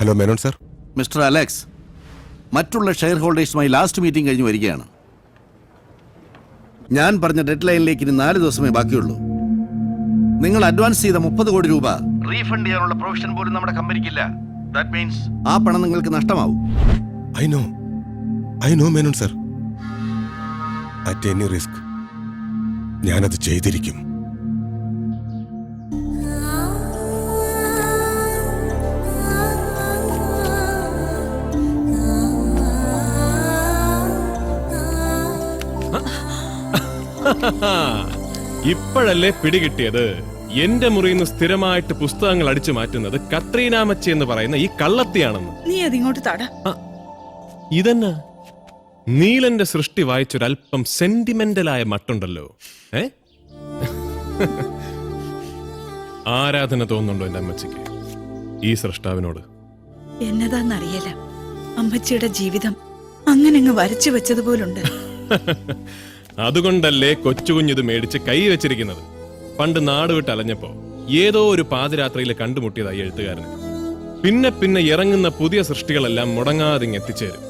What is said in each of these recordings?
Hello Menon sir. Mister Alex, മറ്റുള്ള share ഹോൾഡേഴ്സുമായി last meeting കഴിഞ്ഞ് വരികയാണ്. ഞാൻ പറഞ്ഞ ഡെഡ് ലൈനിലേക്ക് ഇനി 4 ദിവസമേ ബാക്കിയുള്ളൂ. നിങ്ങൾ അഡ്വാൻസ് ചെയ്ത 30 കോടി രൂപ റീഫണ്ട് ചെയ്യാനുള്ള പ്രൊവിഷൻ പോലും നമ്മുടെ കമ്പനിക്കില്ല. ദാറ്റ് മീൻസ് ആ പണം നിങ്ങൾക്ക് നഷ്ടമാവും. I know Menon sir. At any risk ഞാനത് ചെയ്തിരിക്കും. ഇപ്പോഴല്ലേ പിടികിട്ടിയത്? എന്റെ മുറിയിൽ നിന്ന് സ്ഥിരമായിട്ട് പുസ്തകങ്ങൾ അടിച്ചു മാറ്റുന്നത് കത്രീനാമച്ചി എന്ന് പറയുന്ന ഈ കള്ളത്തിയാണെന്ന്. നീ അതിങ്ങോട്ട് തട. ഇതെന്നാ നീലന്റെ സൃഷ്ടി വായിച്ചൊരല്പം സെന്റിമെന്റലായ മട്ടുണ്ടല്ലോ. ആരാധന തോന്നുന്നുണ്ടോ എന്റെ അമ്മച്ചിക്ക് ഈ സൃഷ്ടാവിനോട്? എന്നതാന്നറിയല, അമ്മച്ചിയുടെ ജീവിതം അങ്ങനെ അങ്ങ് വരച്ചു വെച്ചതുപോലുണ്ട്. അതുകൊണ്ടല്ലേ കൊച്ചുകുഞ്ഞിത് മേടിച്ച് കൈ വെച്ചിരിക്കുന്നത്. പണ്ട് നാട് വിട്ട് അലഞ്ഞപ്പോ ഏതോ ഒരു പാതിരാത്രിയിൽ കണ്ടുമുട്ടിയതായി എഴുത്തുകാരന്. പിന്നെ പിന്നെ ഇറങ്ങുന്ന പുതിയ സൃഷ്ടികളെല്ലാം മുടങ്ങാതിങ് എത്തിച്ചേരും.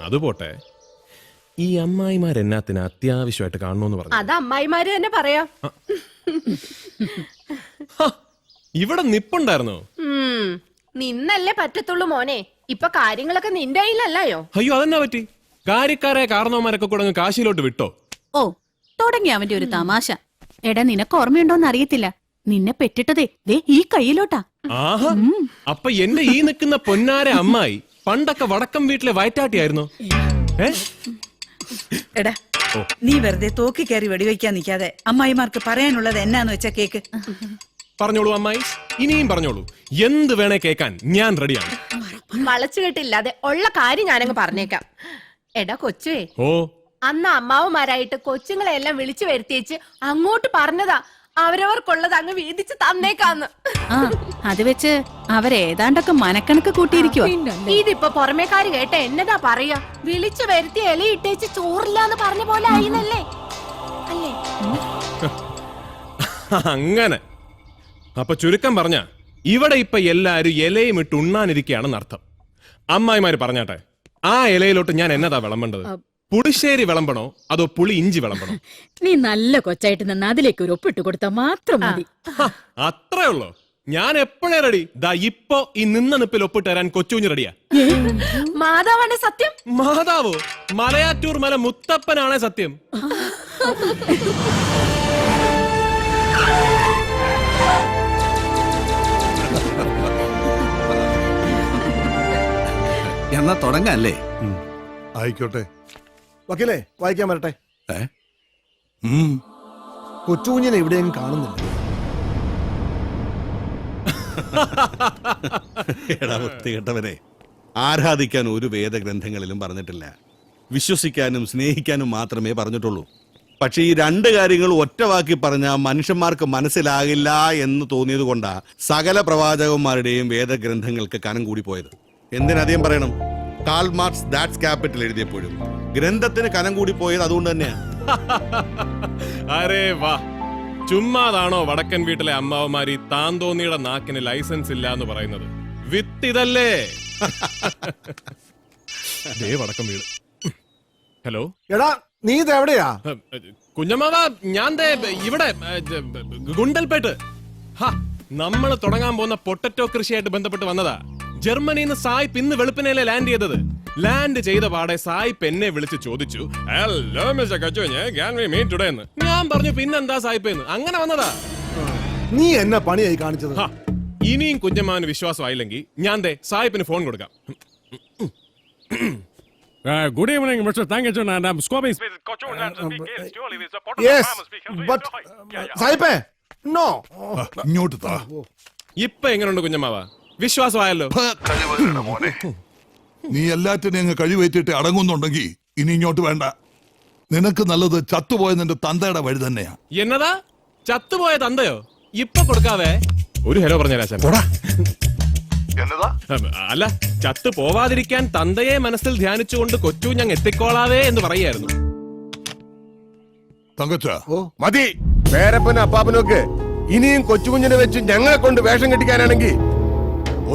അതുപോട്ടെ, ഈ അമ്മായിമാരെന്നാത്തിന് അത്യാവശ്യമായിട്ട് കാണണമെന്ന് പറഞ്ഞു? അത് അമ്മായിമാര് തന്നെ പറയാം. ഇവിടെ നിപ്പുണ്ടായിരുന്നോ? നിന്നല്ലേ പറ്റത്തുള്ളൂ മോനെ. ഇപ്പൊ കാര്യങ്ങളൊക്കെ നിന്റെ കയ്യിലല്ലോ. അയ്യോ, അതെന്നാ പറ്റി? കാര്യക്കാരെ കാരണവന്മാരൊക്കെ കൂടെ കാശിയിലോട്ട് വിട്ടോ? ഓ, തുടങ്ങി അവന്റെ ഒരു തമാശ. എടാ, നിനക്ക് ഓർമ്മയുണ്ടോന്ന് അറിയത്തില്ല, നിന്നെ പെറ്റിട്ടതേ ദേ ഈ കയ്യിലോട്ടാ. ആഹാ, അപ്പൊ എന്റെ ഈ നിൽക്കുന്ന പൊന്നാര അമ്മായി പണ്ടൊക്കെ വടക്കം വീട്ടിലെ വയറ്റാട്ടിയായിരുന്നു. എടാ, നീ വെറുതെ തോക്കി കയറി വെടിവെക്കാൻ നിൽക്കാതെ അമ്മായിമാർക്ക് പറയാനുള്ളത് എന്നാന്ന് വെച്ചാ കേക്ക്. പറഞ്ഞോളൂ അമ്മായി, ഇനിയും പറഞ്ഞോളൂ. എന്ത് വേണേ കേക്കാൻ ഞാൻ റെഡിയാണ്. വളച്ചു കെട്ടില്ലാതെ ഉള്ള കാര്യം ഞാനങ്ങ് പറഞ്ഞേക്കാം. എടാ കൊച്ചുവേ, ഓ, അന്ന് അമ്മാവന്മാരായിട്ട് കൊച്ചുങ്ങളെ എല്ലാം വിളിച്ചു വരുത്തിയേച്ച് അങ്ങോട്ട് പറഞ്ഞതാ അവരവർക്കുള്ളത് അങ്ങ് വീതിച്ച് തന്നേക്കാന്ന്. അത് വെച്ച് അവരേതാണ്ടൊക്കെ മനക്കണക്ക് കൂട്ടിയിരിക്കുവാ. ഇതിപ്പോ പുറമേക്കാര് കേട്ട എന്നതാ പറയാ? വിളിച്ചു വരുത്തി ഇലയിട്ടേച്ച് ചോറില്ലാന്ന് പറഞ്ഞ പോലെ ആയിന്നല്ലേ അല്ലേ? അങ്ങനെ അപ്പൊ ചുരുക്കം പറഞ്ഞ ഇവിടെ ഇപ്പൊ എല്ലാരും ഇലയും ഇട്ട് ഉണ്ണാനിരിക്കുകയാണെന്ന് അർത്ഥം. അമ്മായിമാര് പറഞ്ഞാട്ടെ, ആ ഇലയിലോട്ട് ഞാൻ എന്നതാ വിളമ്പേണ്ടത്? പുളിശ്ശേരി വിളമ്പണോ അതോ പുളി ഇഞ്ചി വിളമ്പണോ? നീ നല്ല കൊച്ചായിട്ട് നിന്ന് അതിലേക്ക് ഒരു ഒപ്പിട്ട് കൊടുത്താൽ മാത്രം മതി. അത്രേ ഉള്ളൂ. ഞാൻ എപ്പോഴേ റെഡി. ദാ ഇപ്പൊ ഈ നിന്ന നിപ്പിൽ ഒപ്പിട്ട് തരാൻ കൊച്ചുകുഞ്ഞ് റെഡിയാ. മാതാവാണ് സത്യം. മാതാവോ? മലയാറ്റൂർ മല മുത്തപ്പനാണേ സത്യം. എന്നാ തുടങ്ങല്ലേ? ആയിക്കോട്ടെ. വക്കീലേ, വായിക്കാൻ വരട്ടെ. കൊച്ചുകുഞ്ഞിനെ എവിടെയും കാണുന്നില്ല. കേട്ടവരെ, ആരാധിക്കാൻ ഒരു വേദഗ്രന്ഥങ്ങളിലും പറഞ്ഞിട്ടില്ല. വിശ്വസിക്കാനും സ്നേഹിക്കാനും മാത്രമേ പറഞ്ഞിട്ടുള്ളൂ. പക്ഷെ ഈ 2 കാര്യങ്ങൾ ഒറ്റവാക്കി പറഞ്ഞ മനുഷ്യന്മാർക്ക് മനസ്സിലാകില്ല എന്ന് തോന്നിയത് കൊണ്ടാ സകല പ്രവാചകന്മാരുടെയും വേദഗ്രന്ഥങ്ങൾക്ക് കനം കൂടി പോയത്. എന്തിനധികം പറയണം? കാൾ മാർക്സ് ദാറ്റ്സ് ക്യാപിറ്റൽ എഴുതിയപ്പോഴും ഗ്രന്ഥത്തിന് കനം കൂടി പോയത് അതുകൊണ്ട് തന്നെയാ. അരേ വാ, ചുമ്മാതാണോ വടക്കൻ വീട്ടിലെ അമ്മാവന്മാരി താന്തോന്നിയുടെ നാക്കിന് ലൈസൻസ് ഇല്ല എന്ന് പറയുന്നത്? വിത്ത് ഇതല്ലേ? വടക്കം വീട്. ഹലോ എടാ, നീ ഇത് എവിടെയാ? കുഞ്ഞമ്മാവ, ഞാൻ ഇവിടെ ഗുണ്ടൽപേട്ട്. നമ്മൾ തുടങ്ങാൻ പോകുന്ന പൊട്ടറ്റോ കൃഷിയായിട്ട് ബന്ധപ്പെട്ട് വന്നതാ. ജർമ്മനിയിൽ നിന്ന് സായിപ്പ് ഇന്ന് വെളുപ്പിനല്ലേ ലാൻഡ് ചെയ്തത്. ലാൻഡ് ചെയ്ത പാടെ സായിപ്പ് എന്നെ വിളിച്ച് ചോദിച്ചു, hello mister Kachunju, can we meet today എന്ന്. ഞാൻ പറഞ്ഞു, പിന്നെന്താ സായിപ്പ് എന്ന്. അങ്ങനെ വന്നതാ. നീ എന്നെ പണിയായി കാണിച്ചത്. ഇനിയും കുഞ്ഞമ്മാവന് വിശ്വാസമായില്ലെങ്കിൽ ഞാൻ സായിപ്പിന് ഫോൺ കൊടുക്കാം. Good evening, Mr. Thangajan, and I'm Squabby. Yes, but സായിപ്പേ, no. ഇങ്ങോട്ട് താ. ഇപ്പൊ എങ്ങനെയുണ്ട് കുഞ്ഞമ്മാവ? വിശ്വാസമായല്ലോ? നീ എല്ലാറ്റിനെയും അങ്ങ് കഴിവേറ്റിട്ട് അടങ്ങുന്നുണ്ടെങ്കിൽ ഇനി ഇങ്ങോട്ട് വേണ്ട. നിനക്ക് നല്ലത് ചത്തുപോയ നിന്റെ തന്തയുടെ വഴി തന്നെയാ. എന്നതാ? ചത്തുപോയ തന്തയോ? ഇപ്പൊ കൊടുക്കാവേ. ഒരു ഹലോ പറഞ്ഞ അല്ല, ചത്തു പോവാതിരിക്കാൻ തന്തയെ മനസ്സിൽ ധ്യാനിച്ചുകൊണ്ട് കൊച്ചു ഞങ്ങൾ എത്തിക്കോളാവേ എന്ന് പറയായിരുന്നു. തങ്കച്ച, മതി. പേരപ്പനും അപ്പാപ്പനൊക്കെ ഇനിയും കൊച്ചുകുഞ്ഞിനെ വെച്ച് ഞങ്ങളെ കൊണ്ട് വേഷം കെട്ടിക്കാനാണെങ്കിൽ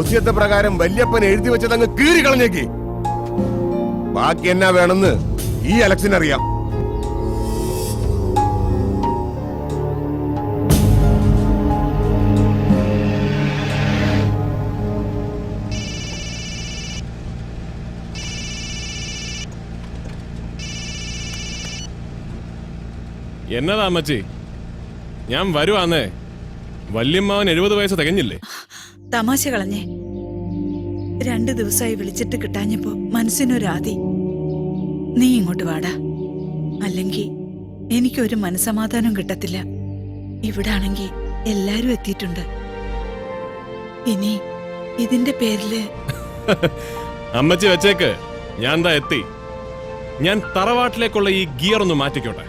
ഒസ്യത്തെ പ്രകാരം വല്യപ്പൻ എഴുതി വെച്ചതങ്ങ് കീറി കളഞ്ഞേക്ക്. ബാക്കി എന്നാ വേണമെന്ന് ഈ അലക്സിന് അറിയാം. എന്നതാ അമ്മച്ചി, ഞാൻ വരുവാന്നേ. വല്യമ്മാവൻ 70 വയസ്സ് തികഞ്ഞില്ലേ? തമാശ കളഞ്ഞേ. 2 ദിവസമായി വിളിച്ചിട്ട് കിട്ടാഞ്ഞപ്പോ മനസ്സിനൊരാതി. നീ ഇങ്ങോട്ട് വാടാ, അല്ലെങ്കിൽ എനിക്കൊരു മനസമാധാനം കിട്ടത്തില്ല. ഇവിടാണെങ്കി എല്ലാരും എത്തിയിട്ടുണ്ട്. ഇനി ഇതിന്റെ പേരില് അമ്മച്ചി വെച്ചേക്ക്, ഞാൻ ദാ എത്തി. ഞാൻ തറവാട്ടിലേക്കുള്ള ഈ ഗിയർ ഒന്ന് മാറ്റിക്കോട്ടെ.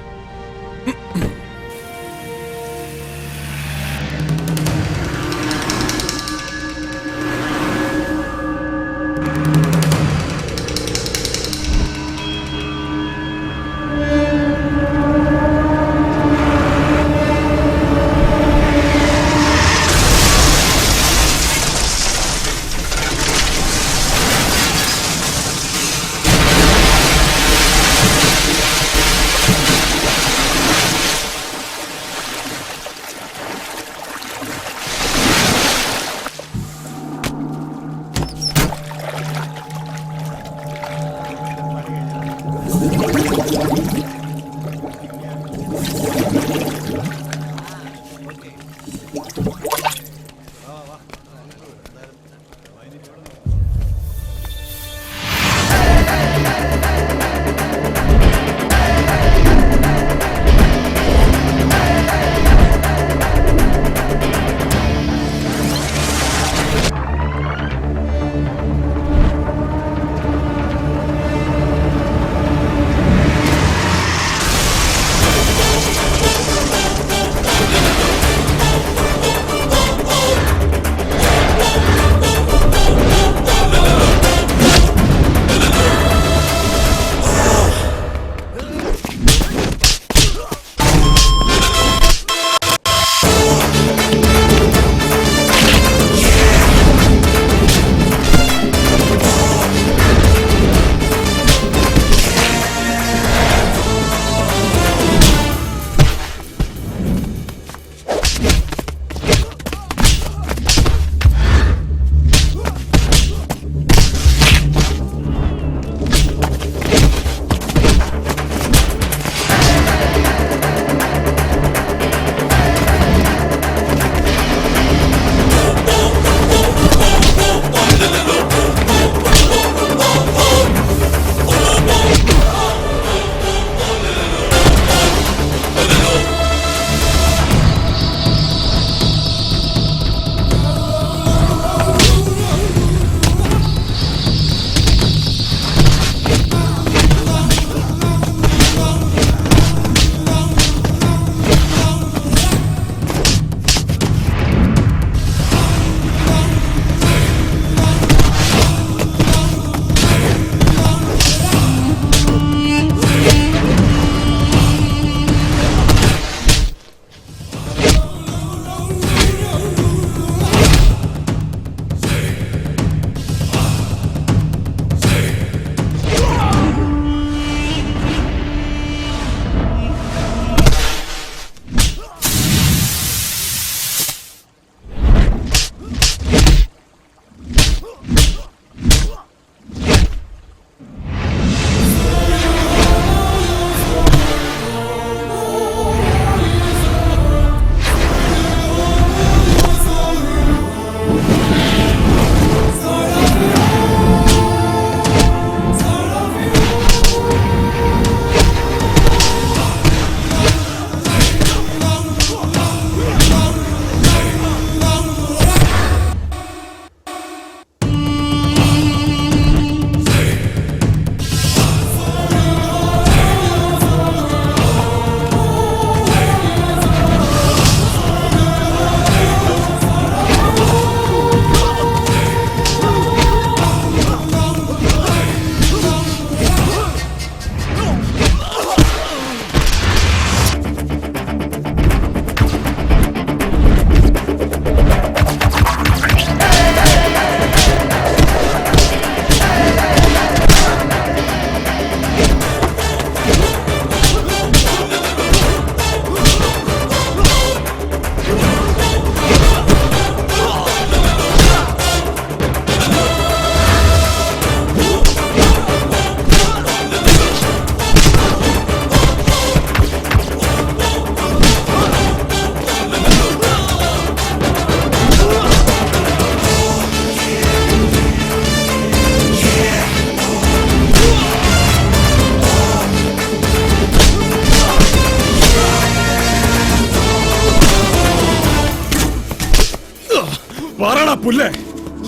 പുല്ലേ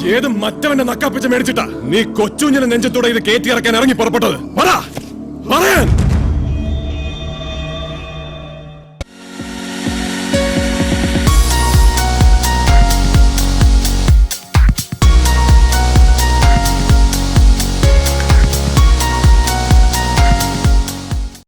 ഏത് മറ്റവന്റെ നക്കാപ്പിച്ച മേടിച്ചിട്ടാ നീ കൊച്ചുഞ്ഞിനെ നെഞ്ചത്തോടെ ഇത് കയറ്റി ഇറക്കാൻ ഇറങ്ങി പുറപ്പെട്ടത് പറ